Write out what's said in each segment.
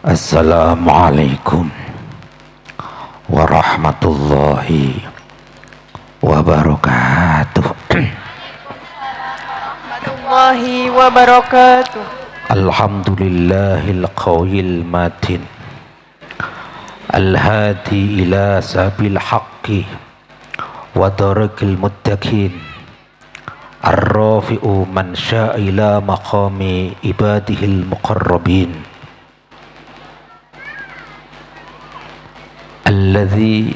Assalamualaikum warahmatullahi wabarakatuh. Warahmatullahi wabarakatuh. Alhamdulillahil qawil matin al-hadi ila sabil haqqi wa darakil muttaqin ar-rafi'u man sya'a ila maqami ibadihil muqarrabin alladzi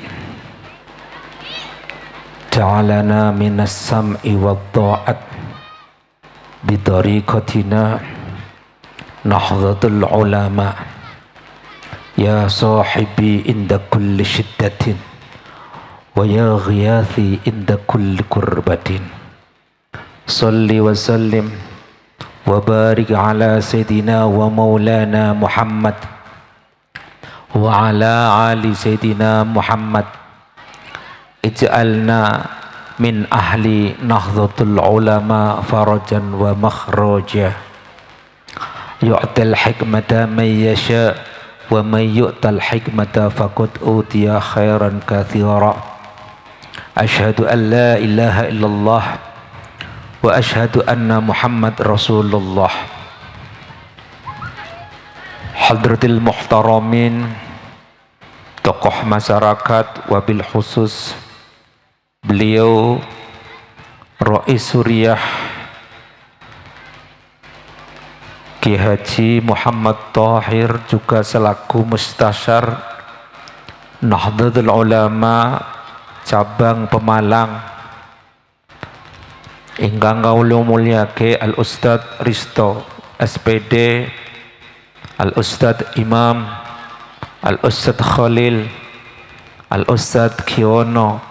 ja'alana minas sam'i wa ta'at bidariqatina Nahdlatul ulama ya sahibi inda kulli shiddatin wa ya ghiyathi inda kulli kurbatin salli wa sallim wa barik ala sayyidina wa maulana Muhammad wa ala ali sayyidina Muhammad ij'alna min ahli nahdlatul ulama farajan wa makhraja yu'tal hikmata man yasha wa man yu'tal hikmata faqad utiya khairan katsira asyhadu an la ilaha illallah wa asyhadu anna Muhammad Rasulullah. Hadratil muhtaramin, tokoh masyarakat, wabil khusus beliau Rais Suriah Ki Haji Muhammad Thahir, juga selaku mustasyar Nahdlatul Ulama cabang Pemalang, ingkang kawula mulyake Al Ustadz Risto SPD, Al Ustadz Imam, Al Ustadz Khalil, Al Ustadz Kiono,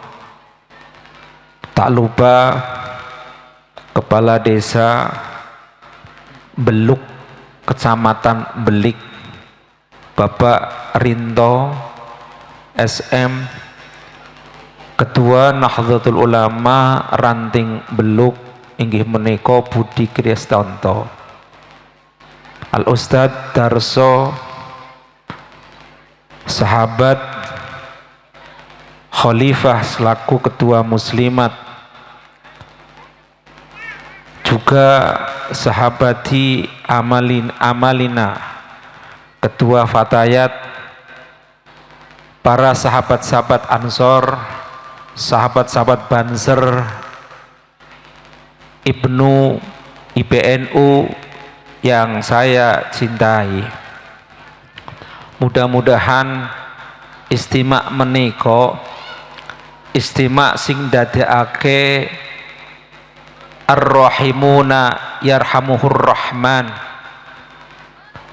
tak lupa Kepala Desa Beluk Kecamatan Belik Bapak Rinto SM, Ketua Nahdlatul Ulama Ranting Beluk inggih menika Budi Kristanto, Al Ustadz Darso, sahabat Khalifah selaku Ketua Muslimat, juga sahabati Amalina Ketua Fatayat, para sahabat-sahabat Ansor, sahabat-sahabat Banser, Ibnu IPNU yang saya cintai. Mudah-mudahan istimak menika istimak sing dadekake ar-rahimuna yarhamuhur rahman,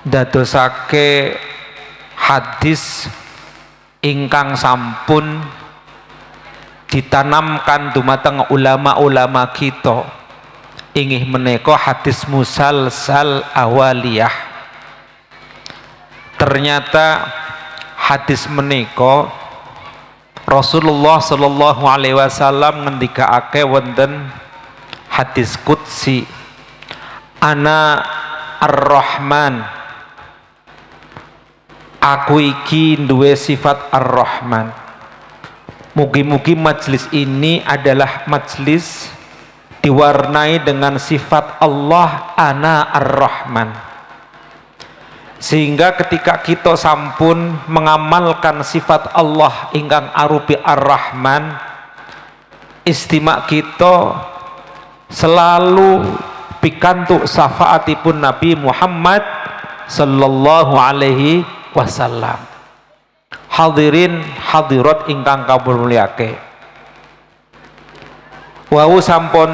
dadosake hadis ingkang sampun ditanamkan dumateng ulama-ulama kita, inggih menika hadis musalsal awaliyah. Ternyata hadis menika Rasulullah sallallahu alaihi wasallam ngendikaake wonten hadis qudsi, ana ar-rahman, aku iki duwe sifat ar-rahman. Mugi-mugi majlis ini adalah majlis diwarnai dengan sifat Allah ana ar-rahman, sehingga ketika kita sampun mengamalkan sifat Allah ingkang arupi ar-rahman, istimak kita selalu pikantuk syafaatipun Nabi Muhammad sallallahu alaihi wasallam. Hadirin hadirat ingkang kawula mulyake, wau sampun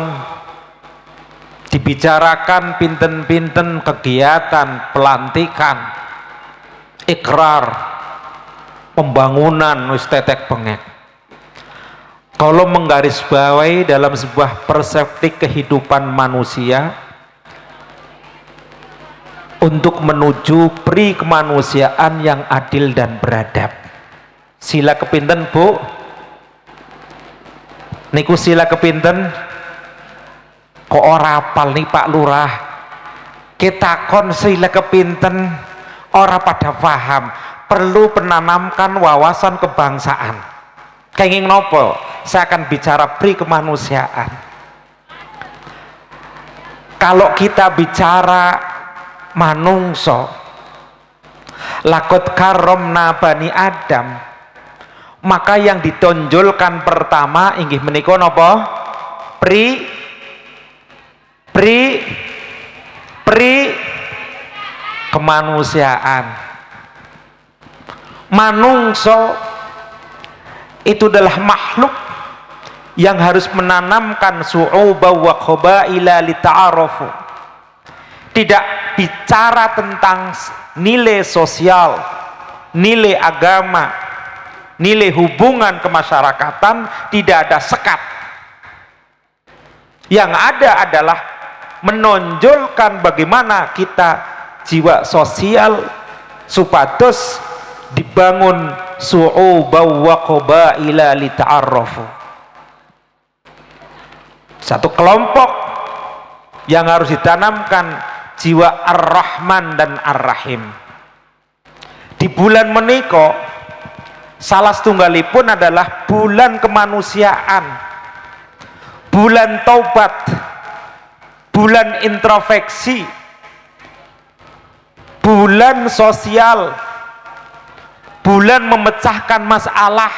dibicarakan pinten-pinten kegiatan pelantikan, ikrar, pembangunan wis tetek bengek. Kalau menggarisbawahi dalam sebuah persepsi kehidupan manusia untuk menuju pri kemanusiaan yang adil dan beradab, sila kepinten Bu? Niku sila kepinten? Kok ora apal nih Pak Lurah? Kita kon sila kepinten ora pada paham, perlu menanamkan wawasan kebangsaan. Kenging nopo? Saya akan bicara pri kemanusiaan. Kalau kita bicara manungso, lakot karomna bani Adam, maka yang ditonjolkan pertama inggih menika napa? Pri kemanusiaan. Manungso itu adalah makhluk yang harus menanamkan su'uba wa qabaila li ta'arufu. Tidak bicara tentang nilai sosial, nilai agama, nilai hubungan kemasyarakatan, tidak ada sekat. Yang ada adalah menonjolkan bagaimana kita jiwa sosial supados dibangun su'uba wa qabaila li ta'arrafu. Satu kelompok yang harus ditanamkan jiwa ar-Rahman dan ar-Rahim. Di bulan menika salah setunggalipun adalah bulan kemanusiaan, bulan taubat, bulan introspeksi, bulan sosial, bulan memecahkan masalah.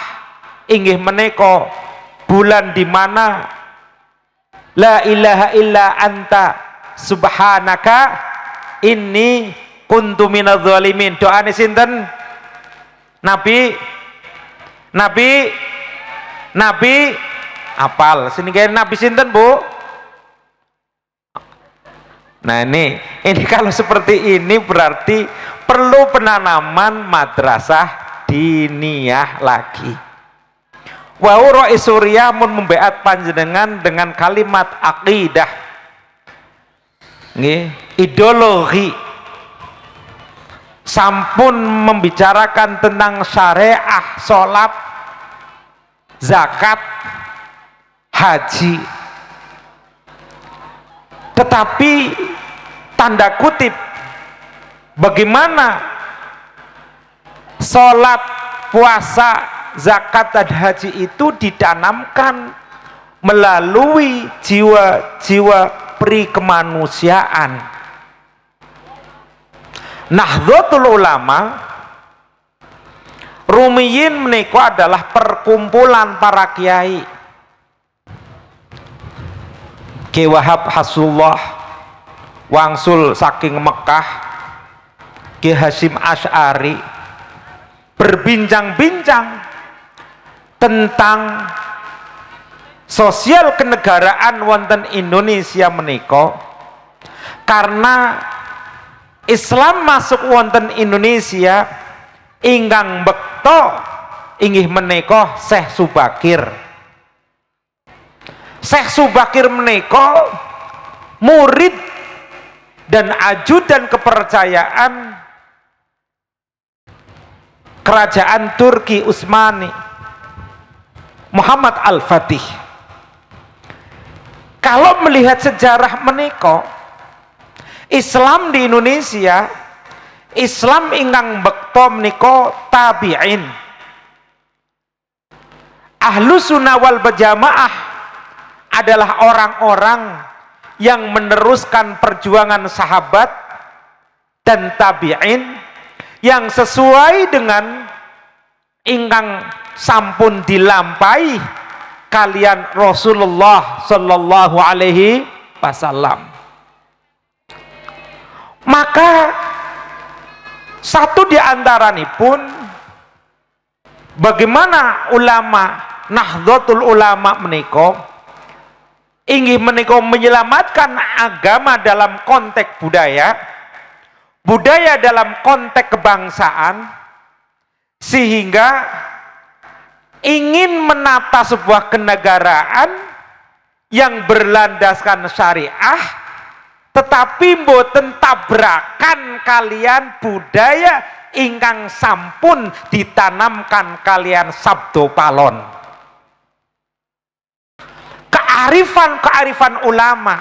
Inggih menika bulan di mana la ilaha illa anta subhanaka inni kuntu minadz zalimin. Doane sinten? Nabi apal sini kayak Nabi sinten, Bu? Nah ini kalau seperti ini berarti perlu penanaman madrasah diniyah lagi. Wau Ro'i Surya mun membeat panjenengan dengan kalimat aqidah, nggih, ideologi, sampun membicarakan tentang syariah, sholat, zakat, haji, tetapi tanda kutip bagaimana sholat, puasa, zakat dan haji itu ditanamkan melalui jiwa-jiwa pri kemanusiaan. Nahdlatul Ulama rumiyin menika adalah perkumpulan para kiai. Ki Wahab Hasullah wangsul saking Mekah, Ki Hasyim Asy'ari berbincang-bincang tentang sosial kenegaraan wonten Indonesia menika, karena Islam masuk wonten Indonesia ingkang bekto inggih menika Syekh Subakir. Syekh Subakir menika murid dan ajudan kepercayaan kerajaan Turki Utsmani Muhammad Al-Fatih. Kalau melihat sejarah menika, Islam di Indonesia, Islam ingkang bekto menika tabi'in. Ahlu sunnah wal jamaah adalah orang-orang yang meneruskan perjuangan sahabat dan tabi'in yang sesuai dengan ingkang sampun dilampahi kalian Rasulullah sallallahu alaihi wasallam. Maka satu di antaranipun bagaimana ulama Nahdlatul Ulama menika inggih menika menyelamatkan agama dalam konteks budaya, budaya dalam konteks kebangsaan, sehingga ingin menata sebuah kenegaraan yang berlandaskan syariah, tetapi mboten tabrakan kalian budaya ingkang sampun ditanamkan kalian sabdo palon. Kearifan ulama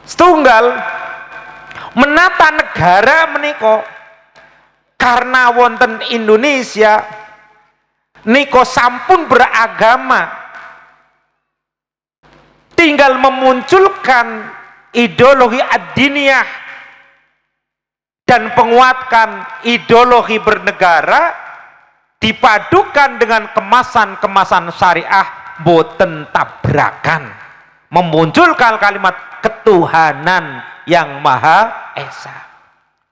setunggal menata negara menika karena wonten Indonesia niko sampun beragama, tinggal memunculkan ideologi ad-diniyah dan penguatkan ideologi bernegara dipadukan dengan kemasan-kemasan syariah, boten tabrakan, memunculkan kalimat ketuhanan yang Maha Esa,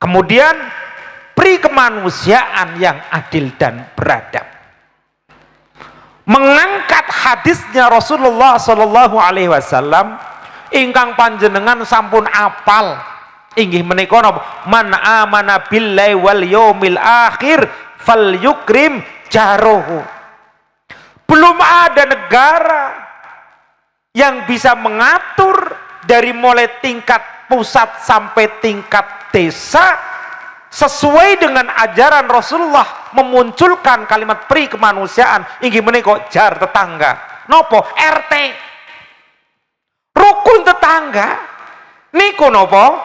kemudian pri kemanusiaan yang adil dan beradab, mengangkat hadisnya Rasulullah Shallallahu Alaihi Wasallam ingkang panjenengan sampun apal, inggih menika napa, man amana billahi wal yaumil akhir fal yukrim jarohu. Belum ada negara yang bisa mengatur dari mulai tingkat pusat sampai tingkat desa sesuai dengan ajaran Rasulullah, memunculkan kalimat pri kemanusiaan inggih menika jar tetangga, nopo RT, rukun tetangga niku nopo,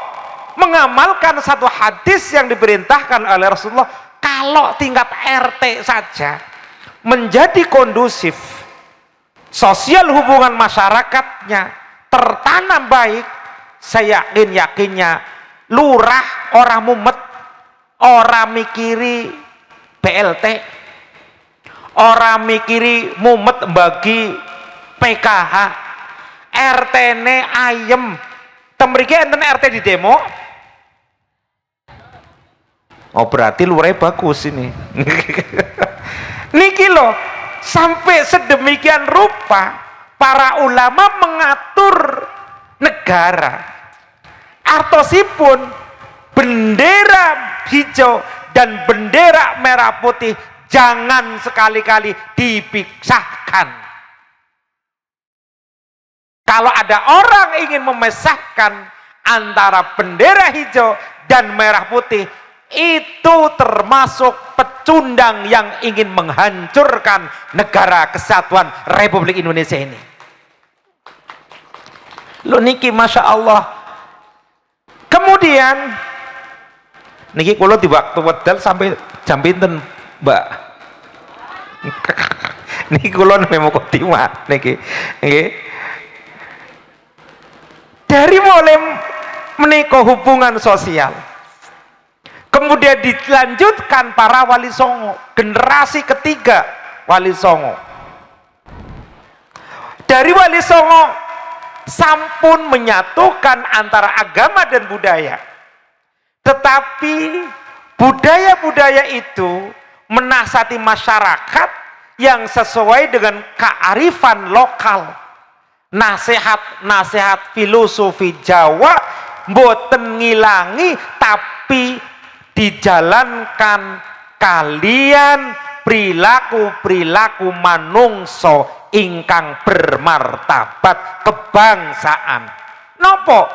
mengamalkan satu hadis yang diperintahkan oleh Rasulullah. Kalau tingkat RT saja menjadi kondusif, sosial hubungan masyarakatnya tertanam baik, saya yakinnya lurah orang mumet, orang mikiri BLT, orang mikiri mumet bagi PKH, RT ne ayem. Temriki enten RT di demo. Oh berarti lurai bagus ini. Niki loh, sampai sedemikian rupa para ulama mengatur negara. Artosipun bendera hijau dan bendera merah putih jangan sekali-kali dipisahkan. Kalau ada orang ingin memisahkan antara bendera hijau dan merah putih, itu termasuk pecundang yang ingin menghancurkan negara kesatuan Republik Indonesia ini. Lo niki masya Allah. Kemudian niki kulo di waktu wedal sampai jam pinten, Mbak? Niki kulo nemu khotimah niki. Dari mulai menika hubungan sosial, kemudian dilanjutkan para wali songo, generasi ketiga wali songo. Dari wali songo sampun menyatukan antara agama dan budaya, tetapi budaya-budaya itu menasihati masyarakat yang sesuai dengan kearifan lokal. Nasihat-nasihat filosofi Jawa mboten ngilangi, tapi dijalankan kalian perilaku-perilaku manungso ingkang bermartabat kebangsaan. Nopo?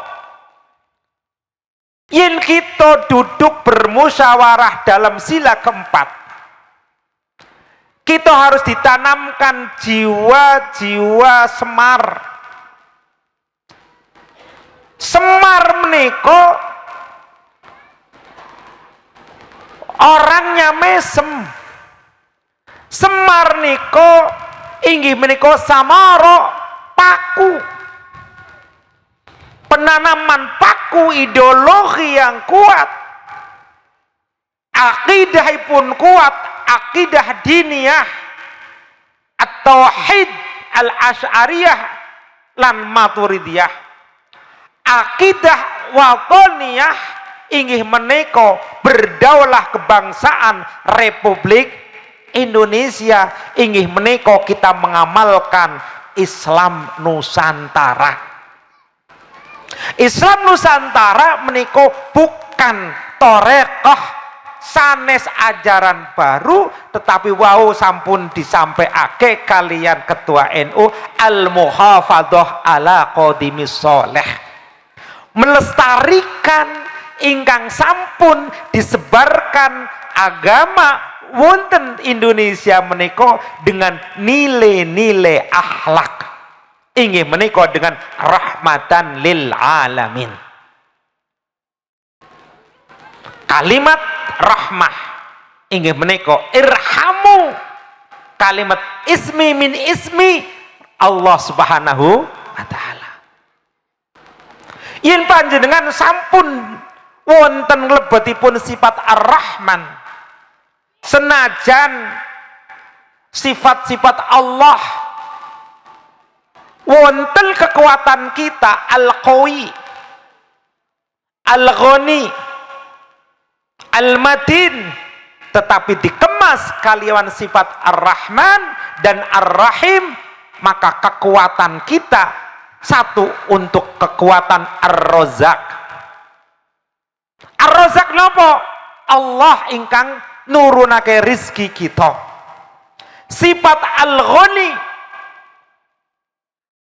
Yen kita duduk bermusyawarah dalam sila keempat, kita harus ditanamkan jiwa-jiwa semar. Semar meniko orangnya mesem. Semar niko inggih meniko samaro paku. Penanaman paku ideologi yang kuat, akidah pun kuat, akidah diniyah at-tauhid al-asy'ariyah lan maturidiyah, akidah watoniyah inggih menika berdaulah kebangsaan Republik Indonesia, inggih menika kita mengamalkan Islam Nusantara. Islam Nusantara menika bukan torekoh sanes ajaran baru, tetapi wau sampun disampaiake kalian ketua NU al-muhafadzah ala qadimis sholeh, melestarikan ingkang sampun disebarkan agama wonten Indonesia menika dengan nilai-nilai akhlak, inggih menika dengan rahmatan lil alamin. kalimat rahmah inggih menika irhamu, kalimat ismi min ismi Allah Subhanahu wa taala. Yen panjenengan sampun wonten lebetipun sifat Ar-Rahman, senajan sifat-sifat Allah wonten kekuatan kita Al-Qawi, Al-Ghani, Al-Matin, tetapi dikemas kalian sifat Ar-Rahman dan Ar-Rahim, maka kekuatan kita satu untuk kekuatan Ar-Razzaq. Ar-Razzaq nopo? Allah ingkang nurunake rizki kita. Sifat Al-Ghani,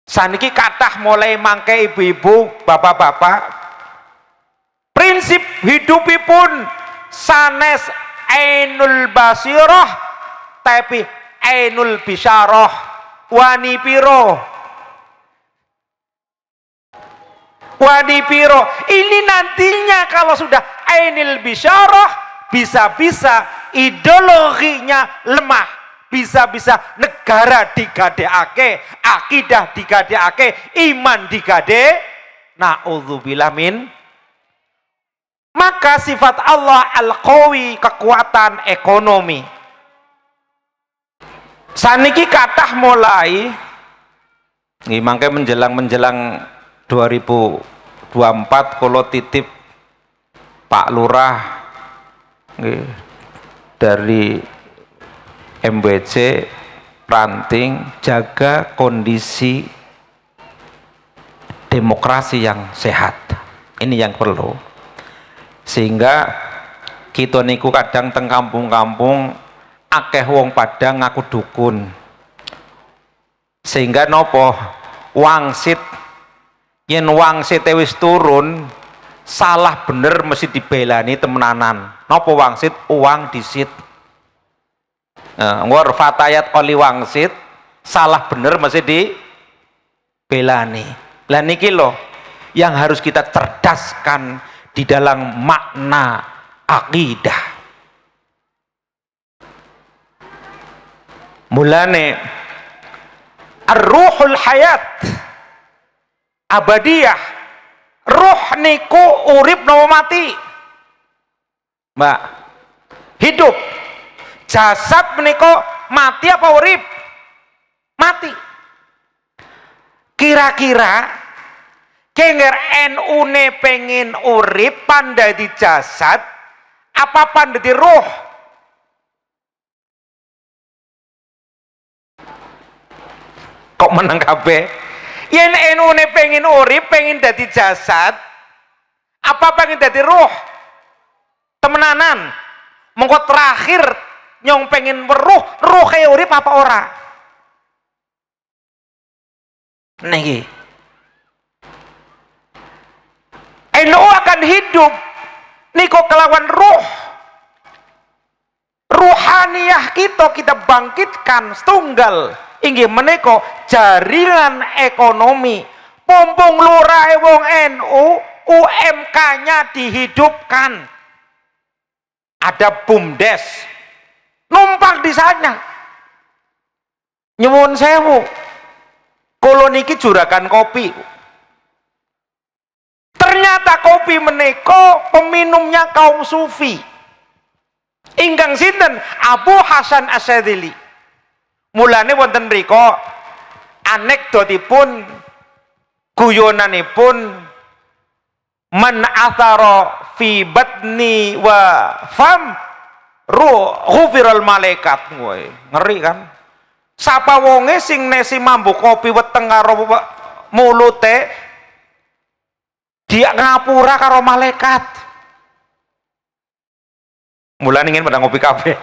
saniki kathah mulai mangke ibu-ibu, bapak-bapak, prinsip hidupipun sanes ainul basirah tapi ainul bisyarah wani piro ini nantinya kalau sudah ainul bisyarah bisa-bisa ideologinya lemah, bisa-bisa negara digadeake, akidah digadeake, iman digade, naudzubillah min. Maka sifat Allah Al-Qawi, kekuatan ekonomi. Saniki kathah mulai nggih mangke menjelang 2024 kula titip Pak Lurah nggih dari MBC Ranting, jaga kondisi demokrasi yang sehat. Ini yang perlu. Sehingga kita niku kadang teng kampung-kampung akeh wong Padang ngaku dukun, sehingga nopo wangsit, yen wangsit wis turun salah bener mesti dibelani temenanan. Nopo wangsit uang disit, ngor fatayat oli wangsit salah bener mesti dibelani. Lah niki loh yang harus kita cerdaskan di dalam makna akidah. Mulane ar-ruhul hayat abadiyah, ruh niku urip napa mati, Mbak? Hidup. Jasad menika mati apa urip? Mati. Kira-kira kenger NU ne pengen urip pandai di jasad apa pandai di ruh? Kok menang kabeh? Yen NU ne pengen urip pengen dadi jasad apa pengen dadi ruh? Temenanan. Mengko terakhir nyong pengen weruh, ruh kaya urip apa ora? Niki NU akan hidup niku kelawan ruh, ruhaniyah kita bangkitkan setunggal inggih menika jaringan ekonomi. Pompong lurahe wong NU, UMK-nya dihidupkan, ada BUMDes numpang di sana. Nyuwun sewu, kula niki juragan kopi. Ternyata kopi meneko peminumnya kaum sufi. Ingkang sinten? Abu Hasan Asyadzili. Mulane wonten mriku anekdotipun guyonanipun man athara fi batni wa fam ghufirul malaikat. Woy, ngeri kan? Sapa wonge sing nesi mambu kopi weteng karo mulute dia ngapura karo malaikat. Mulane ingin pada ngopi kabeh.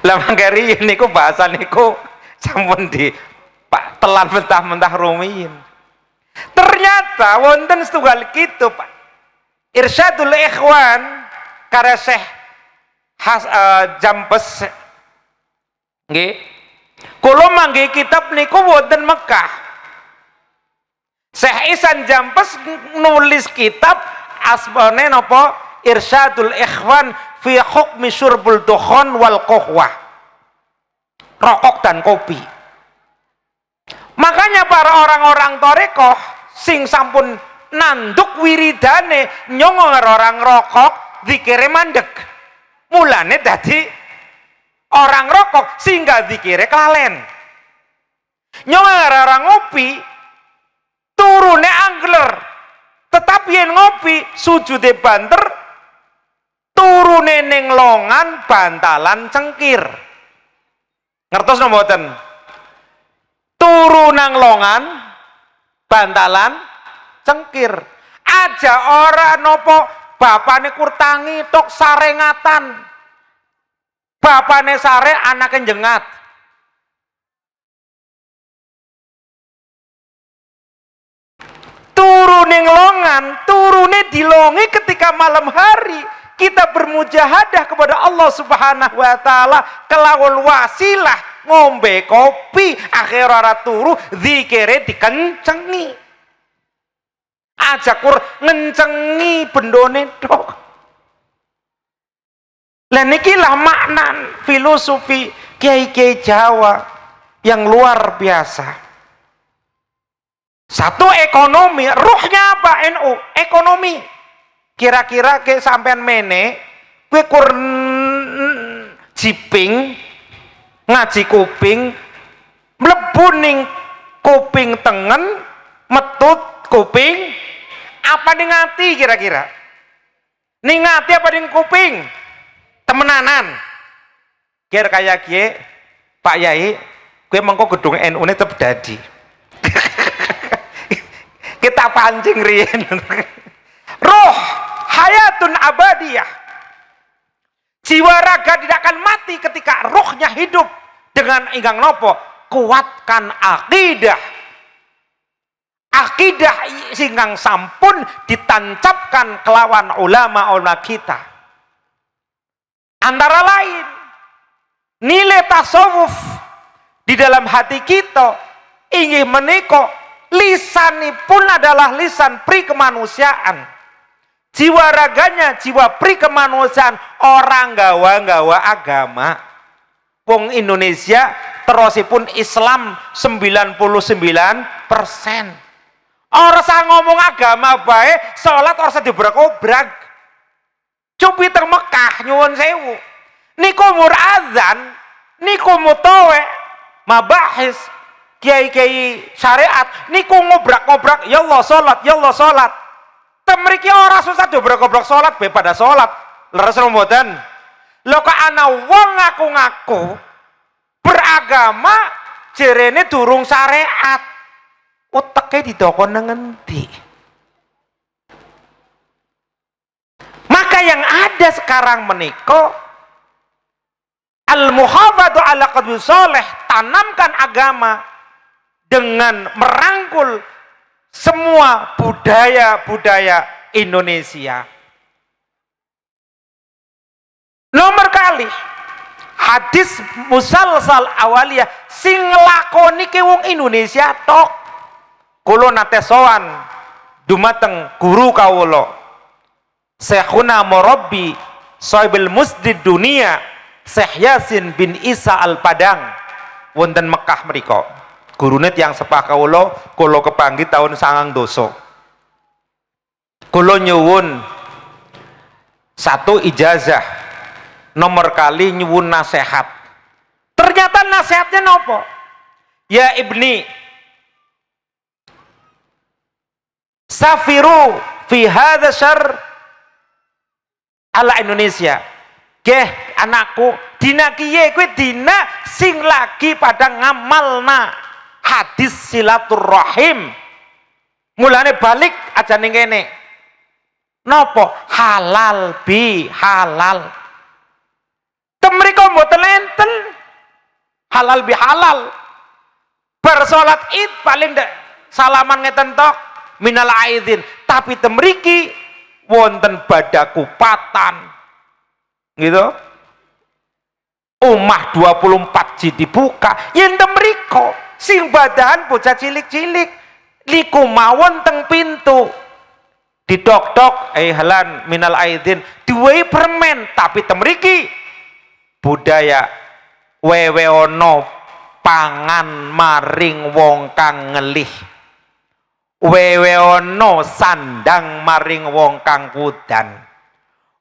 Lah mangkeri niku bahasa niku sampun di Pak telan mentah-mentah rumiyin. Ternyata wonten setunggal kitab Irsyadul Ikhwan karya Syekh Jampes nggih. Kula mangke kitab niku wonten Mekah. Syekh Ihsan Jampes nulis kitab asbane napa irsyadul ikhwan fi hukmi syurbul dukhon wal qahwah, rokok dan kopi. Makanya para orang-orang torekoh sing sampun nanduk wiridane nyongor orang rokok dikire mandek, mulane dadi orang rokok sehingga dikire kelalen. Nyongor orang ngopi turune angler, tetapi yang ngopi sujude banter, turune ning longan bantalan cengkir. Ngertos napa mboten? Turu nang longan bantalan cengkir. Aja ora nopo bapane kurtangi tok sarengatan. Bapane sare anake jengat. Turu ning longan, turune dilongi ketika malam hari. Kita bermujahadah kepada Allah Subhanahu wa taala kelawan wasilah ngombe kopi, akhir ora turu zikire dikencengi. Aja kur ngencengi bendone tok. Lah nikilah makna filosofi kiai-kiai Jawa yang luar biasa. Satu ekonomi, ruhnya apa NU? Ekonomi. Kira-kira ke sampean mene kowe kur jiping ngaji kuping mlebu ning kuping tengen metut kuping apa ning ati kira-kira? Ning ati apa ning kuping? Temenanan. Kira kaya kiye Pak Yai, kowe mengko gedung NU ne tetep dadi. Kita pancing riyen. Roh hayatun abadiyah. Jiwa raga tidak akan mati ketika rohnya hidup. Dengan ingkang nopo? Kuatkan akidah. Akidah singgang sampun ditancapkan kelawan ulama-ulama kita. Antara lain nilai tasawuf di dalam hati kita ingin menika lisanipun adalah lisan pri kemanusiaan. Jiwa raganya jiwa pri kemanusiaan, orang gawa-gawa agama. Wong Indonesia terusipun Islam 99%. Orang sa ngomong agama bae, salat ora usah diobrak-obrak. Cobi teng Mekah nyuwun sewu. Niku mur azan, niku mutowe, mabahis kiai-kiai syariat, niku ngobrak-ngobrak, ya Allah salat, ya Allah salat. Temriki ora susah diobrak-obrak salat be pada salat. Leres mboten? Lho kok ana wong ngaku-ngaku beragama jerene durung syariat. Uteke didokon nang endi? Maka yang ada sekarang menika al-muhafadzatu ala qadwi sholih, tanamkan agama dengan merangkul semua budaya-budaya Indonesia. Nomor kali hadis musalsal awaliyah sing nglakoni ki wong Indonesia tok. Kula nate sowan dumateng guru kawula Syekhuna Murabbi Shahibul Musdid Dunia Syekh Yasin bin Isa Al-Padang wonten Mekah mriku. Gurune tiyang sepah kawula kepanggih tahun 9 Kula nyuwun satu ijazah, nomor kali nyuwun nasihat. Ternyata nasihatnya nopo? Ya ibni, safiru fi hadza syarr ala Indonesia. Geh anakku, dina kiye kowe dina sing lagi pada ngamalna hadis silaturrahim. Mulane balik aja ning kene. Napa? Halal bi halal. Temriko mboten enten. Halal bi halal. Bar salat Id paling ndak salaman ngeten tok minal aidin, tapi temriki wonten badakupatan. Gitu. Omah 24 ji dibuka, yen temriko sing badahan bocah cilik-cilik niku mawon teng pintu didok-dok halan minal aidin diwehi permen, tapi temriki budaya weweono pangan maring wong kang ngelih, weweono sandang maring wong kang kudan,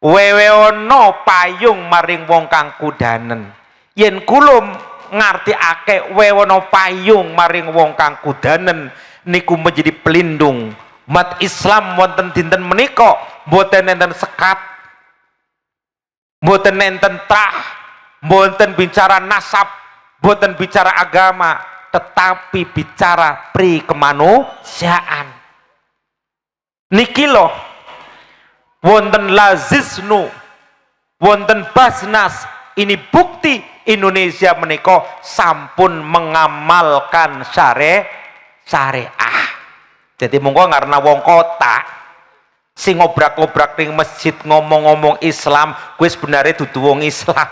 weweono payung maring wong kang kudanen. Yen kula ngartikake wewono payung maring wong kang kudanen niku menjadi pelindung umat Islam wonten dinten menika, mboten enten sekat, mboten enten trah, mboten bicara nasab, mboten bicara agama, tetapi bicara pri kemanusiaan. Niki lho wonten lazisnu, wonten basnas, ini bukti Indonesia menika sampun mengamalkan syariah. Jadi monggo karena wong kota sing ngobrak-ngobrak ning masjid ngomong-ngomong Islam, kuwi sebenarnya dudu wong Islam.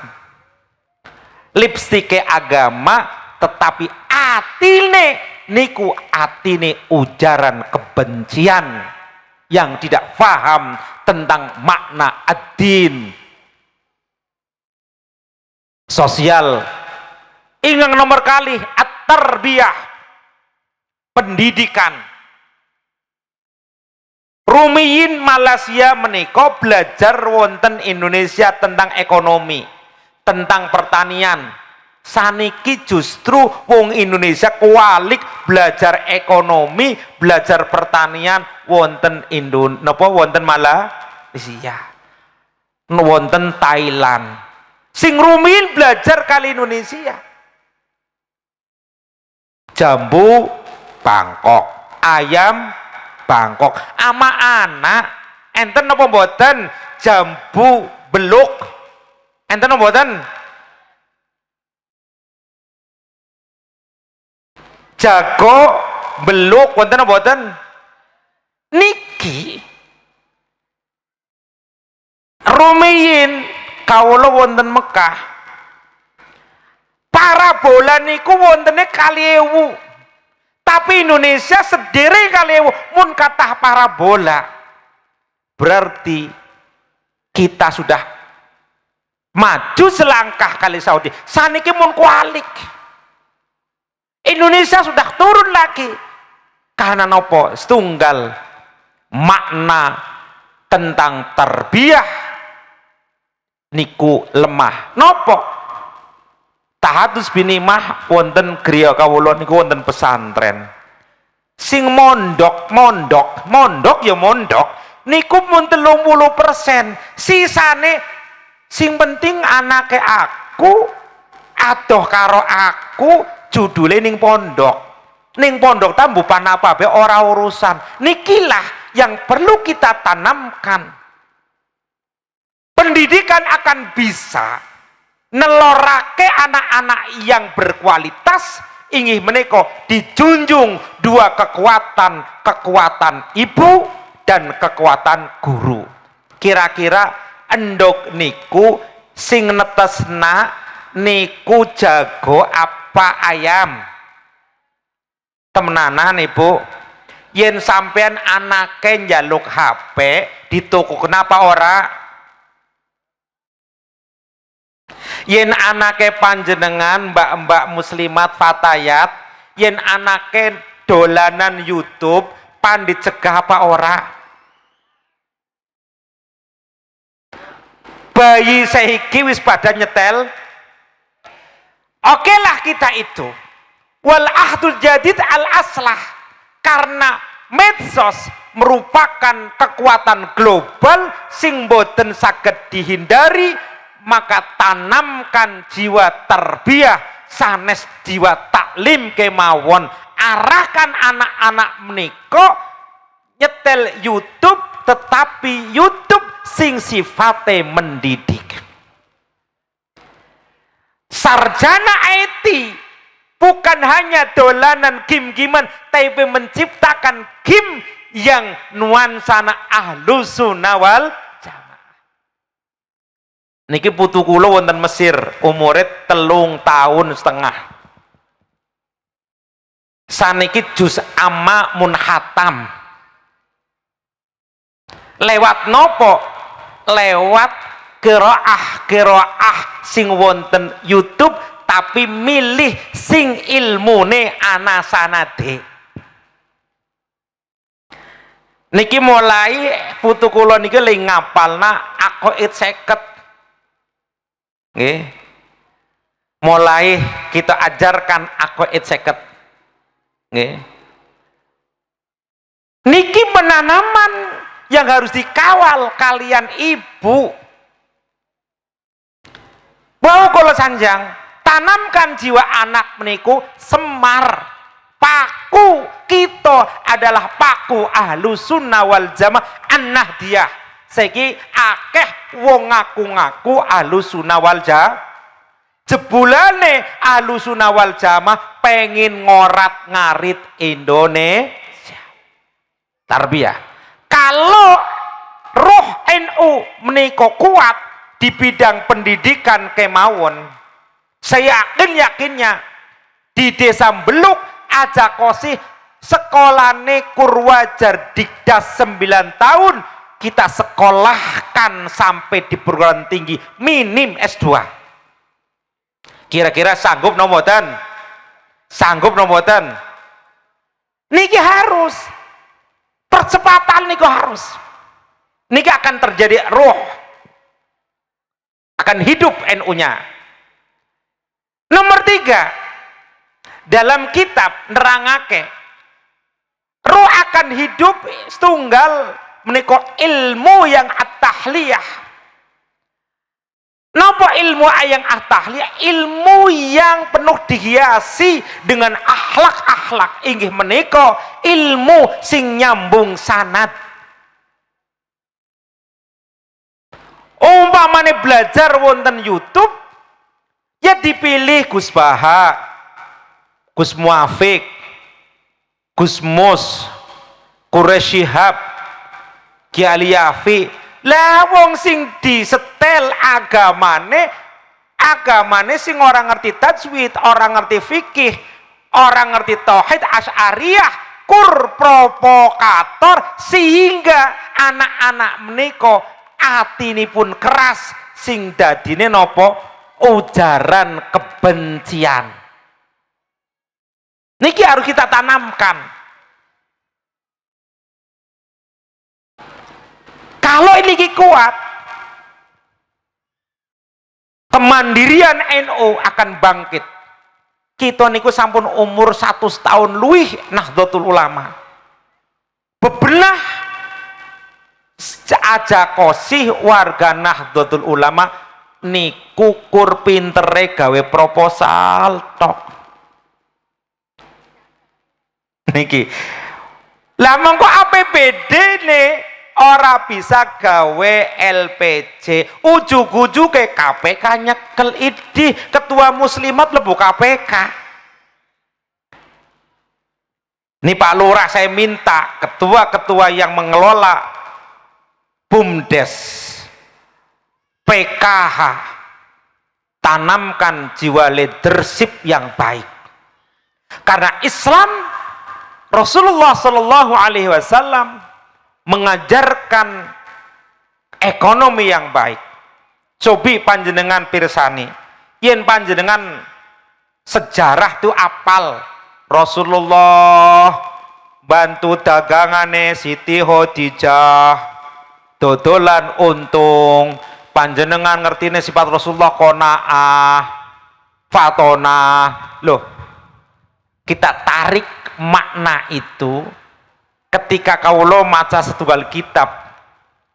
Lipstike agama, tetapi atine niku atine ujaran kebencian yang tidak paham tentang makna ad-din. Sosial ingkang nomor kali at-tarbiyah, pendidikan. Rumiyin Malaysia menika belajar wonten Indonesia tentang ekonomi, tentang pertanian. Saniki justru wong Indonesia kualik belajar ekonomi, belajar pertanian wonten wonten Malaysia, wonten Thailand. Sing rumiyin belajar kali Indonesia. Jambu Bangkok, ayam Bangkok, ama anak enten napa mboten jambu beluk, enten napa mboten jago beluk, wonten napa mboten niki rumiyin kawula wonten Mekah parabola niku wontene 2.000. Tapi Indonesia sendiri kali mun kathah parabola, berarti kita sudah maju selangkah kali Saudi. Saniki mun kualik, Indonesia sudah turun lagi. Karena nopo? Setunggal makna tentang tarbiyah niku lemah. Nopo? Tahadus binimah wonten griya kawula niku wonten pesantren. Sing mondok ya mondok niku mun 30%. Sisane sing penting anake aku adoh karo aku, judule ning pondok. Ning pondok tambu panapa be ora urusan. Nikilah yang perlu kita tanamkan. Pendidikan akan bisa nelorake anak-anak yang berkualitas, inggih menika dijunjung dua kekuatan ibu dan kekuatan guru. Kira-kira endok niku sing netesna niku jago apa ayam? Temenanan Ibu, yen sampean anake njaluk HP di toko kenapa ora? Yen anake panjenengan mbak-mbak muslimat fatayat, yen anake dolanan YouTube pan dicegah apa ora? Bayi saiki wis pada nyetel. Oke lah kita itu wal ahdul jadid al aslah, karena medsos merupakan kekuatan global sing boten saged dihindari. Maka tanamkan jiwa tarbiyah sanes jiwa taklim kemawon, arahkan anak-anak menika nyetel YouTube, tetapi YouTube sing sifate mendidik. Sarjana IT bukan hanya dolanan game-giman, tapi menciptakan game yang nuansana ahlus sunnah wal jamaah. Niki putu kula wonten Mesir, umure 3 tahun setengah. Saniki juz amma munhatam. Lewat nopo? Lewat qiraah sing wonten YouTube, tapi milih sing ilmune ana sanade. Niki mulai putu kula niki le ngapalna aqaid 50. Nggih. Mulai kita ajarkan aqaid 50. Nggih. Niki penanaman yang harus dikawal kalian ibu. Bahwa kalau sanjang, tanamkan jiwa anak meniku semar. Paku kita adalah paku ahlu sunnah wal jamaah an-nahdiyah. Saiki akeh wong ngaku-ngaku ahlu sunnah wal jamaah. Jebulane ahlu sunnah wal jamaah pengen ngorat ngarit Indonesia. Tarbiyah. Kalau roh NU menika kuat di bidang pendidikan kemawon, saya yakinnya di desa Beluk aja kosih sekolahane Kurwajar Dikdas 9 tahun kita sekolahkan sampai di perguruan tinggi minim S2. Kira-kira sanggup nomotan? Sanggup nomotan? Niki harus percepatan, niku harus. Niki akan terjadi roh, akan hidup NU-nya. Nomor 3, dalam kitab nerangake roh akan hidup setunggal menika ilmu yang at-tahliyah. Napa ilmu yang at-tahliyah? Ilmu yang penuh dihiasi dengan akhlak-akhlak, inggih menika ilmu sing nyambung sanad. Umpamane belajar wonten YouTube ya dipilih Gus Baha, Gus Muafik, Gus Mus, Quraisy Shihab, Ki Ali Yafi. Lah wong sing disetel agamane sing orang ngerti tajwid, orang ngerti fikih, orang ngerti tauhid asy'ariyah, kur provokator sehingga anak-anak menika atinipun keras sing dadine napa? Ujaran kebencian. Niki harus kita tanamkan. Kalau ini kuat, kemandirian NU akan bangkit. Kita niku sampun umur 100 tahun luwih Nahdlatul Ulama. Bebenah aja kosih warga Nahdlatul Ulama niku kur pintere gawe proposal tok. Niki lah mongko APBD nih ora bisa gawe LPG, ujug-ujuge KPK nyekel idih ketua muslimat lebu KPK. Ini Pak Lurah saya minta ketua-ketua yang mengelola BUMDes, PKH, tanamkan jiwa leadership yang baik. Karena Islam Rasulullah Shallallahu Alaihi Wasallam mengajarkan ekonomi yang baik. Cobi panjenengan pirsani, yen panjenengan sejarah tu apal Rasulullah bantu dagangane Siti Khadijah dodolan untung. Panjenengan ngertine sifat Rasulullah qanaah, fatonah. Loh, kita tarik makna itu ketika kaulo maca setunggal kitab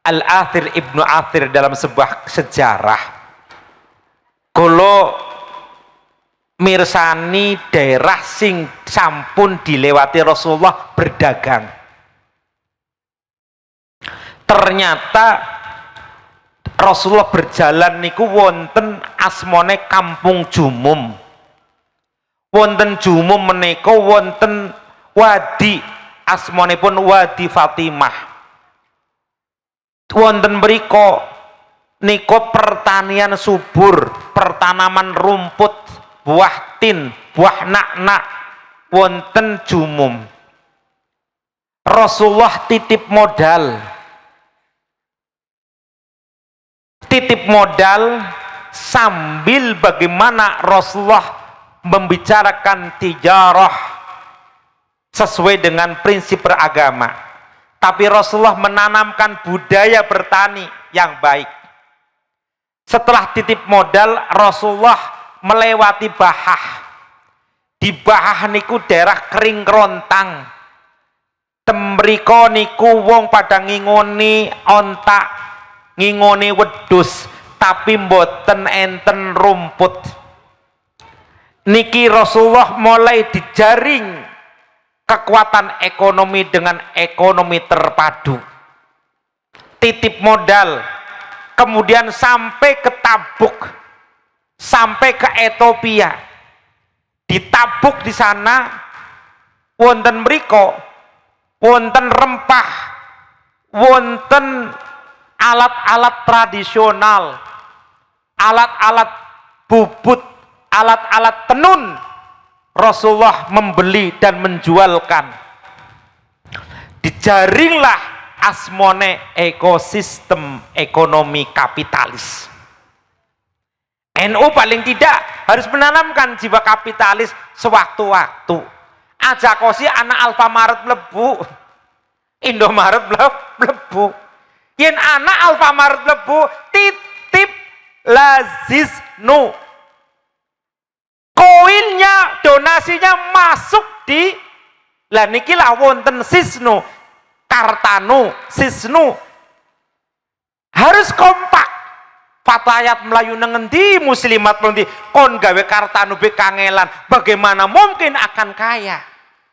Al-Athir Ibnu Athir dalam sebuah sejarah. Kulo mirsani daerah sing sampun dilewati Rasulullah berdagang. Ternyata Rasulullah berjalan niku wonten asmone Kampung Jumum. Wonten Jumum menika wonten wadi asmanipun Wadi Fatimah. Wonten mriku nika pertanian subur, pertanaman rumput, buah tin, buah nak-nak wonten Jumum. Rasulullah titip modal titip modal sambil bagaimana Rasulullah membicarakan tijarah sesuai dengan prinsip beragama, tapi Rasulullah menanamkan budaya bertani yang baik. Setelah titip modal, Rasulullah melewati Bahah. Di Bahah niku daerah kering kerontang, temriko niku wong pada ngingoni ontak, ngingoni wedus, tapi mboten enten rumput. Niki Rasulullah mulai dijaring kekuatan ekonomi dengan ekonomi terpadu. Titip modal, kemudian sampai ke Tabuk, sampai ke Ethiopia. Di Tabuk di sana wonten mriko, wonten rempah, wonten alat-alat tradisional, alat-alat bubut, alat-alat tenun. Rasulullah membeli dan menjualkan. Dijaringlah asmone ekosistem ekonomi kapitalis. NU paling tidak harus menanamkan jiwa kapitalis sewaktu-waktu. Aja kosi anak Alfamaret mlebu, Indomaret mlebu. Yen anak Alfamaret mlebu titip lazisnu. Koinnya, donasinya masuk di lah niki lah wonten sisnu, kartanu, sisnu. Harus kompak. Fatayat Melayu nengendi, muslimat nanti kon gawe kartanu be kangelan, bagaimana mungkin akan kaya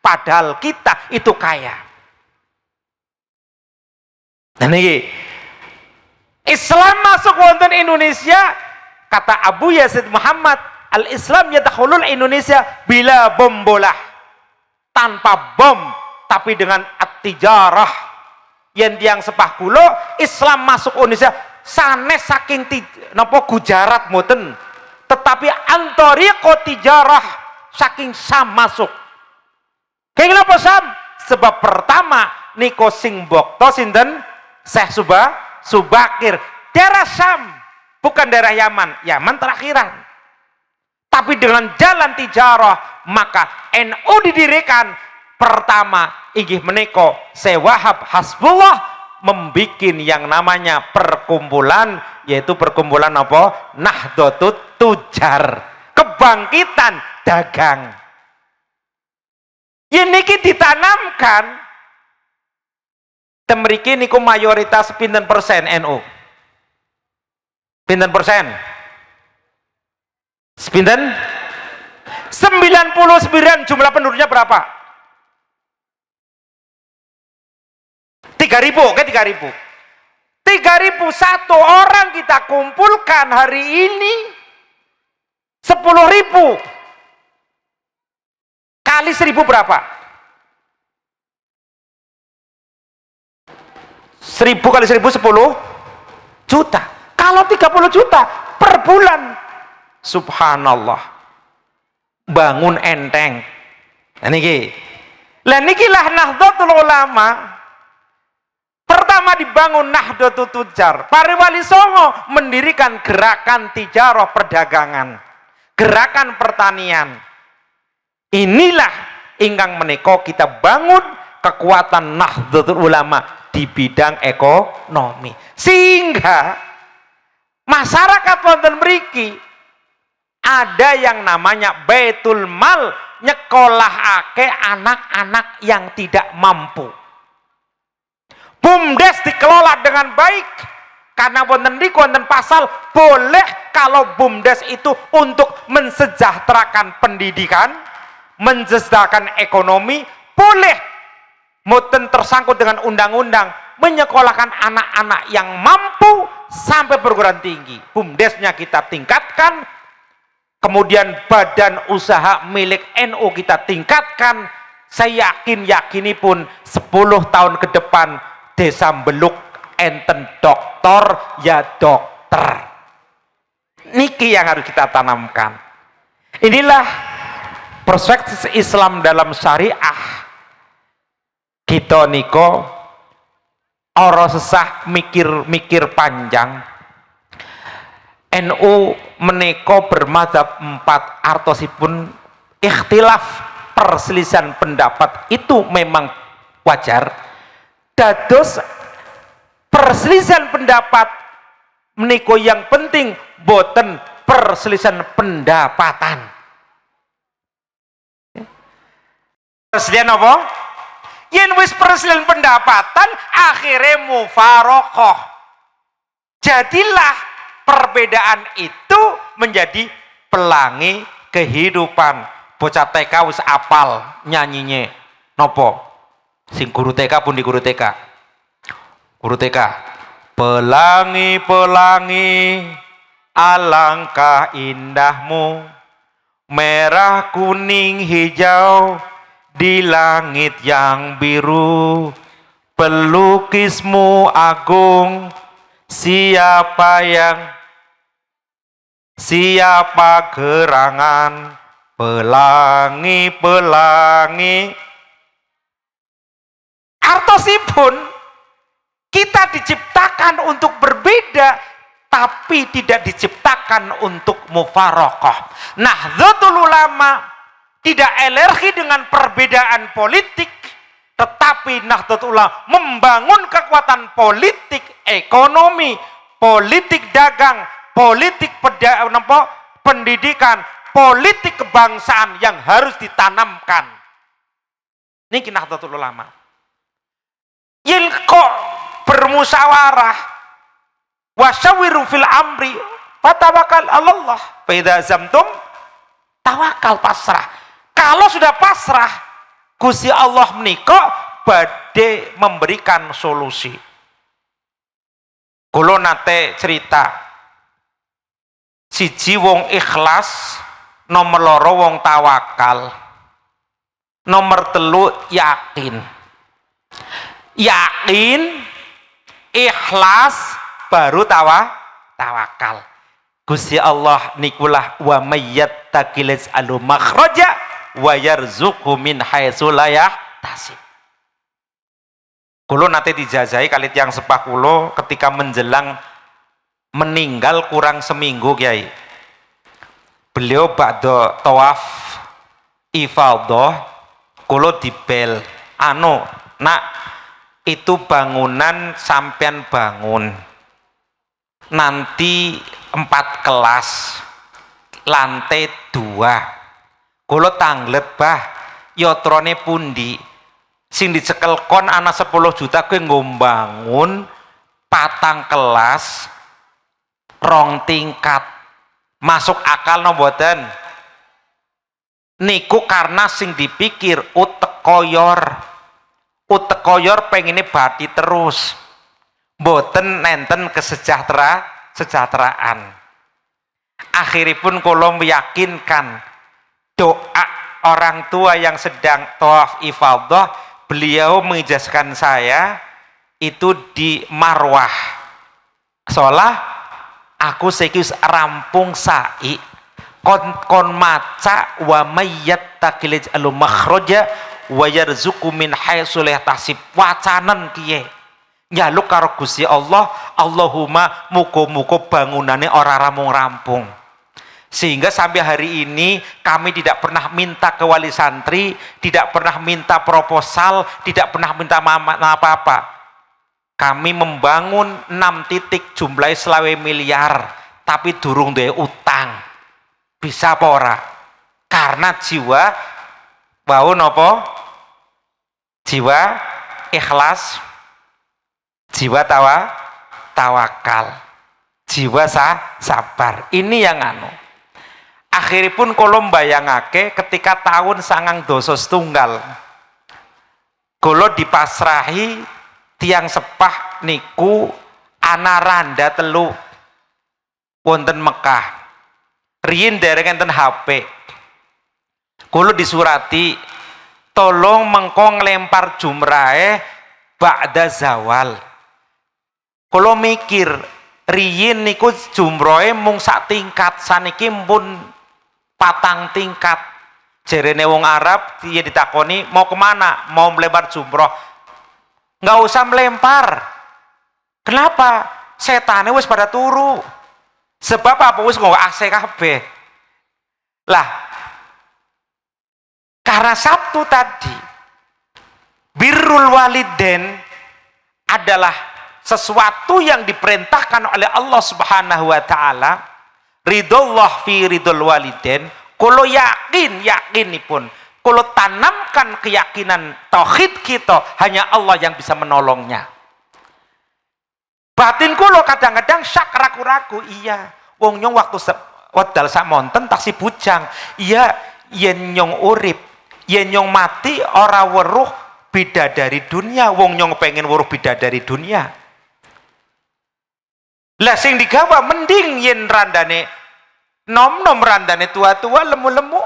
padahal kita itu kaya. Dan ini Islam masuk wonten Indonesia, kata Abu Yazid Muhammad, al-Islam yadkhulul Indonesia bila bom bolah, tanpa bom tapi dengan at-tijarah. Yang sepah kulo Islam masuk Indonesia sanes saking napa Gujarat mboten, tetapi antariqo tijarah saking Sam masuk. Kenging napa Sam? Sebab pertama niko sing bokto sinten? Syekh Subakir. Daerah Sam, bukan daerah Yaman. Yaman terakhiran. Tapi dengan jalan tijarah maka NU didirikan. Pertama inggih menika Syekh Wahab Hasbullah membikin yang namanya perkumpulan, yaitu perkumpulan apa? Nahdlatul Tujar, kebangkitan dagang. Ini ditanamkan temriki niku mayoritas pinten persen NU? Pinten persen? Sepinten? 99 jumlah penduduknya berapa? 3.000, oke 3.000. 3.000 satu orang kita kumpulkan hari ini 10.000 kali 1.000 berapa? 1.000 kali 1.000 10 juta. Kalau 30 juta per bulan, subhanallah, bangun enteng. Nah niki lah Nahdlatul Ulama. Pertama dibangun Nahdlatul Tujar. Para wali songo mendirikan gerakan tijarah perdagangan, gerakan pertanian. Inilah ingkang menika kita bangun kekuatan Nahdlatul Ulama di bidang ekonomi, sehingga masyarakat wonten mriki ada yang namanya Baitul Mal, nyekolahake anak-anak yang tidak mampu. BUMDes dikelola dengan baik karena wonten niku wonten pasal boleh kalau BUMDes itu untuk mensejahterakan pendidikan, mensejahterakan ekonomi, boleh mboten tersangkut dengan undang-undang menyekolahkan anak-anak yang mampu sampai perguruan tinggi. BUMDesnya kita tingkatkan, kemudian badan usaha milik NU kita tingkatkan. Saya yakini pun 10 tahun ke depan desa Beluk enten doktor ya dokter. Niki yang harus kita tanamkan. Inilah perspektif Islam dalam syariah. Kita niko ora sesah mikir-mikir panjang. NU menika bermadzhab 4, artosipun ikhtilaf perselisihan pendapat itu memang wajar. Dados perselisihan pendapat menika yang penting, boten perselisihan pendapatan. Perselisihan apa? Yen wis perselisihan pendapatan akhirnya mufarokoh. Jadilah perbedaan itu menjadi pelangi kehidupan. Bocah TK wis apal nyanyinya nopo? Sing guru TK pun di guru TK. Guru TK. Pelangi-pelangi alangkah indahmu, merah kuning hijau di langit yang biru, pelukismu agung, siapa gerangan, pelangi-pelangi. Artosipun kita diciptakan untuk berbeda, tapi tidak diciptakan untuk mufarokoh. Nahdlatul Ulama tidak alergi dengan perbedaan politik, tetapi Nahdlatul Ulama membangun kekuatan politik, ekonomi, politik dagang, politik pendidikan, politik kebangsaan yang harus ditanamkan. Ini Nahdlatul Ulama. Yen kok bermusyawarah, wasyawiru fil amri fatawakal Allah, fa idza zamtum tawakal, pasrah. Kalau sudah pasrah, Gusti Allah menika badhe memberikan solusi. Kula nate cerita, siji wong ikhlas, nomor loro wong tawakal, nomor telu yakin. Yakin, ikhlas, baru tawakal. Gusti Allah nikulah wa mayyattaqilaz alu makhraja wa yarzuqhu min haitsu la yahtasib. Kulo nate dijajahi kali tiyang sepah kulo ketika menjelang meninggal kurang seminggu, Kiai. Beliau ba'da tawaf ifadhah, kulo dibel, nak, itu bangunan sampean bangun nanti 4 kelas, lantai 2. Kulo tanglet bah, yotrone pundi? Sing dicekel kon ana 10 juta kowe ngombangun 4 kelas 2 tingkat. Masuk akal no mboten? Niku karena sing dipikir utek koyor. Utek koyor pengennya bati terus. Mboten nenten kesejahteraan. Akhiripun kula meyakinkan doa orang tua yang sedang tawaf ifadhah, beliau mengijazahkan saya itu di Marwah. Soalnya aku saiki rampung sa'i kon maca wa mayyattaqilaz alu makhraja wa yarzuqu min haitsu la yahtasib. Wacanen kiye njaluk karo Gusti Allah, Allahumma muga-muga bangunane ora rampung-rampung. Sehingga sampai hari ini kami tidak pernah minta ke wali santri, tidak pernah minta proposal, tidak pernah minta apa-apa. Kami membangun 6 titik jumlahnya 20 miliar, tapi durung duwe utang. Bisa apa ora? Karena jiwa bau nopo? Jiwa ikhlas, jiwa tawakal, jiwa sabar. Ini yang akhiripun kula mbayangake ketika tahun 927 kula dipasrahi tiang sepah niku ana randa telu wonten Mekah. Riyin dereng enten HP. Kula disurati tolong mengko nglempar jumrahe ba'da zawal. Kula mikir riyin niku jumrohe mung sak tingkat, saniki pun 4 tingkat. Jerene wong Arab dia ditakoni mau kemana, mau melempar jumroh. Nggak usah melempar. Kenapa? Setane wis pada turu. Sebab apa? Wis nggawa AC kabeh. Lah, karena satu tadi, birrul walidain adalah sesuatu yang diperintahkan oleh Allah Subhanahu wa taala, ridullah fi ridul walidain. Kalau yakinipun, kalau tanamkan keyakinan tauhid kita, hanya Allah yang bisa menolongnya. Batin kulo kadang-kadang syak ragu-ragu, iya wong nyong waktu wedal samonten taksi bujang, iya yen nyong urip, yen nyong mati ora weruh bidadari dunia, wong nyong pengen weruh bidadari dunia. Lah sing digawa mending yen randane nom-nom, randane tua-tua, lemu-lemu.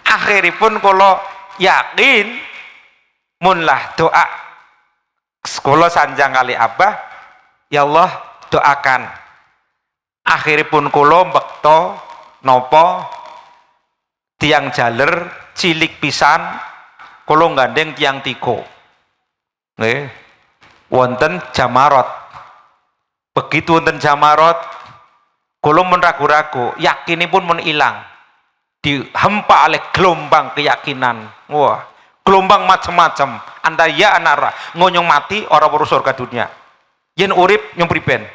Akhiripun kula yakin munlah doa sekolah sanjang kali abah, ya Allah doakan. Akhiripun kula mbekta napa tiang jaler cilik pisan kula gandeng tiang tiko. Nggih. Wonten jamarot. Begitu wonten jamarot kula mun ragu-ragu, yakinipun mun ilang. Dihempa oleh gelombang keyakinan. Wah, gelombang macam-macam. Anda ya anara, ngonyong mati orang weruh surga dunia. Yen urip nyong priben.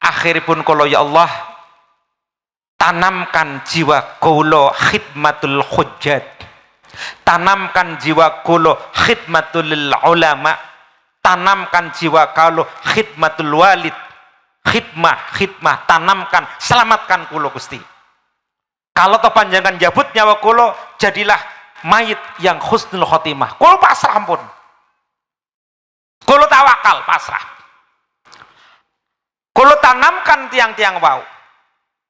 Akhiripun kula ya Allah tanamkan jiwa kula khidmatul hujjat. Tanamkan jiwa kula khidmatul ulama. Tanamkan jiwa kula khidmatul walid. Khidmah, tanamkan, selamatkan kula Gusti. Kalau terpanjangkan jabut nyawa kulo, jadilah mayit yang husnul khotimah. Kulo pasrah ampun. Kulo tawakal pasrah. Kulo tanamkan tiang-tiang wau.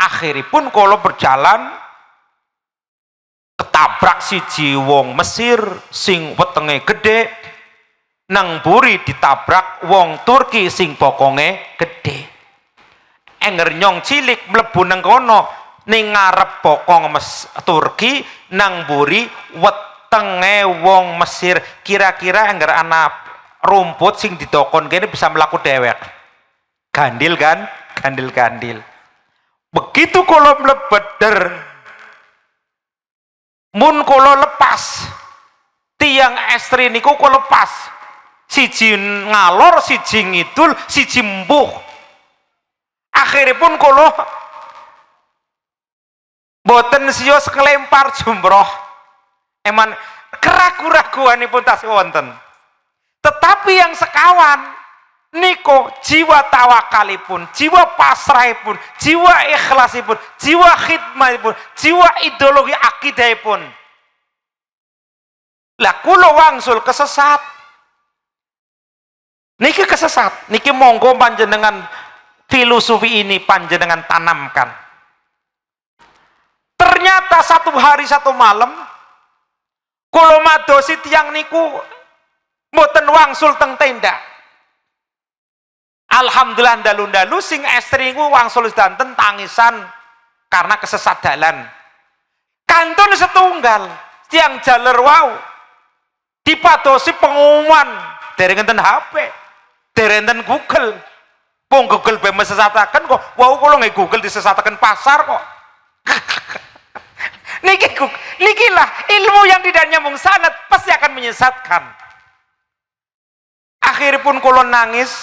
Akhiripun kulo berjalan ketabrak siji wong Mesir sing wetenge gede, nang buri ditabrak wong Turki sing bokonge gede. Enger nyong cilik mlebu nang kono ning ngarep bokong Turki, nang buri wetenge wong Mesir. Kira-kira anggar ana rumput sing didokon kene bisa mlaku dewek. Gandil kan? Gandil. Begitu kula mlebeder, mun kula lepas tiang estri niku kula lepas. Siji ngalor, siji ngidul, siji mbuh. Akhiripun kula boten sios kelempar jumroh, eman keragu-raguanipun tasih wonten. Tetapi yang sekawan niko jiwa tawakalipun, jiwa pasrahipun, jiwa ikhlasipun, jiwa khidmatipun, jiwa ideologi akidahipun. Lah kula wangsul kesesat. Niki kesesat, niki monggo panjenengan filosofi ini panjenengan tanamkan. Ternyata satu hari satu malam kula madosi tiang niku mboten wangsul teng tenda. Alhamdulillah dalu-dalu sing estri niku wangsul sedanten tangisan karena kesesat dalan. Kantun setunggal tiang jaler wau dipadosi pengumuman derengken HP, derengken Google. Wong Google be mesesataken kok wau kula nggih Google disesataken pasar kok. Nikilah ilmu yang tidak nyambung sanad pasti akan menyesatkan. Akhiripun kula nangis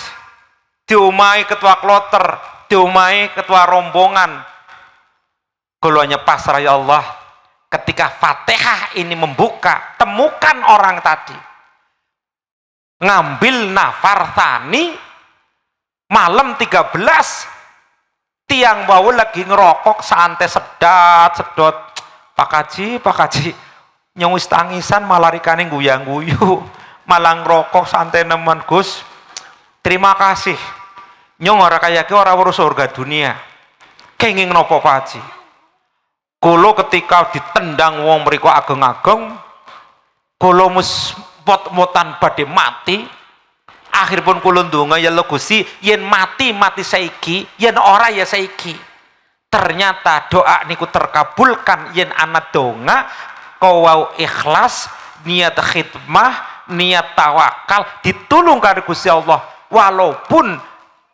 diomahi ketua kloter, diomahi ketua rombongan. Kula pasrah ya Allah, ketika Fatihah ini membuka, temukan orang tadi ngambil nafar tani malam 13 tiang bau lagi ngerokok santai sedot Pak Haji nyong wis tangisan malah rikane guyang-guyu malah ngerokok santai nemen Gus, terima kasih nyong ora kaya ki ora weruh surga dunia kenging nopo Pak Haji. Kulo ketika ditendang wong mriku ageng-ageng kulo mot-motan badhe mati. Akhiripun kula ndonga ya Allah Gusti, yen mati saiki, yen ora ya saiki. Ternyata doa niku terkabulkan yen ana donga kau ikhlas, niat khidmah, niat tawakal ditulung karo Gusti Allah. Walaupun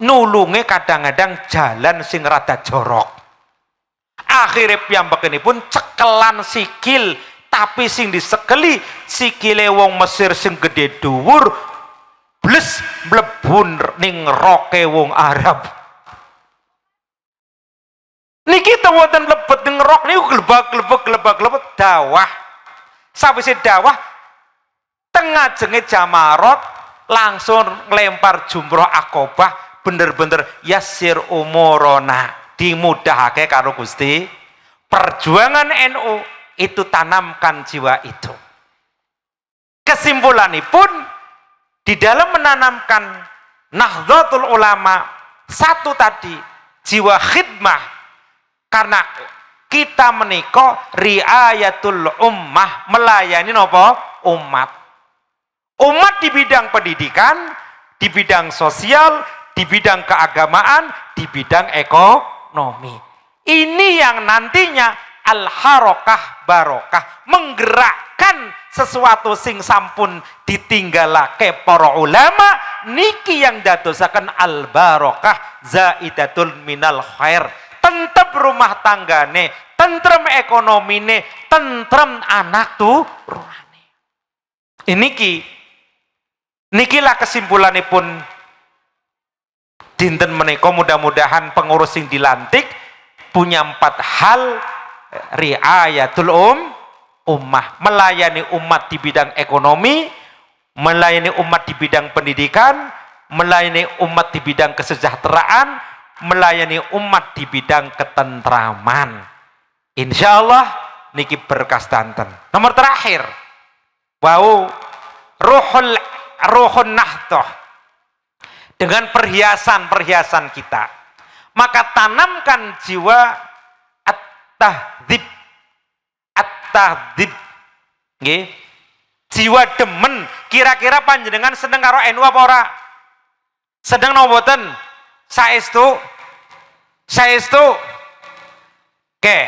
nulunge kadang-kadang jalan sing rada jorok. Akhirnya piyambakipun cekelan sikil, tapi sing disekeli sikile wong Mesir sing gede dhuwur bles mlebu ning roke wong Arab. Niki teng wonten mlebet ning rok niku glebak dawah. Sawise dawah tengah jenge Jamarot langsung ngelempar jumroh Aqobah, bener-bener yasir umurona, dimudahake karo Gusti. Perjuangan NU itu tanamkan jiwa itu. Kesimpulanipun di dalam menanamkan Nahdlatul Ulama satu tadi jiwa khidmah, karena kita menika riayatul ummah, melayani nopo umat. Umat di bidang pendidikan, di bidang sosial, di bidang keagamaan, di bidang ekonomi. Ini yang nantinya al-harokah barokah, menggerakkan sesuatu sing sampun ditinggalake para ulama niki yang dadosaken al-barokah zaidatul minal khair. Tentrem rumah tanggane, tentrem ekonomine, tentrem anak turunane. Nikilah kesimpulanipun dinten menika, mudah-mudahan pengurus sing dilantik punya 4 hal riayatul ummah, melayani umat di bidang ekonomi, melayani umat di bidang pendidikan, melayani umat di bidang kesejahteraan, melayani umat di bidang ketentraman. Insyaallah niki berkas danten. Nomor terakhir, wau ruhun nahdoh, dengan perhiasan kita, maka tanamkan jiwa at-tahdzib, nggih, jiwa demen. Kira-kira panjenengan seneng karo NU apa ora? Seneng napa mboten? Saestu. Oke.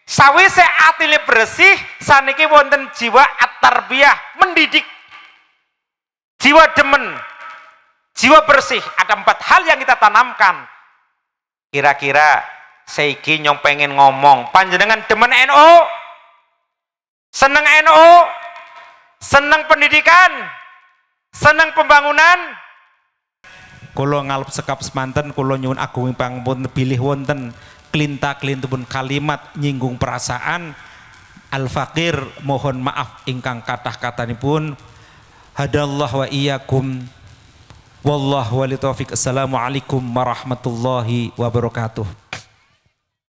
Sawise atine bersih, saniki wonten jiwa at-tarbiyah, mendidik. Jiwa demen, jiwa bersih. Ada 4 hal yang kita tanamkan. Kira-kira saiki nyong pengen ngomong, panjenengan demen NU? Seneng NU? Seneng pendidikan? Seneng pembangunan? Kula ngalep sekap semanten, kula nyuwun agunging pangapunten bilih wonten klinta-klintipun kalimat nyinggung perasaan. Al-Fakir mohon maaf ingkang kathah-kathahipun. Hadallah wa iyyakum wallahu wali taufiq. Assalamualaikum warahmatullahi wabarakatuh.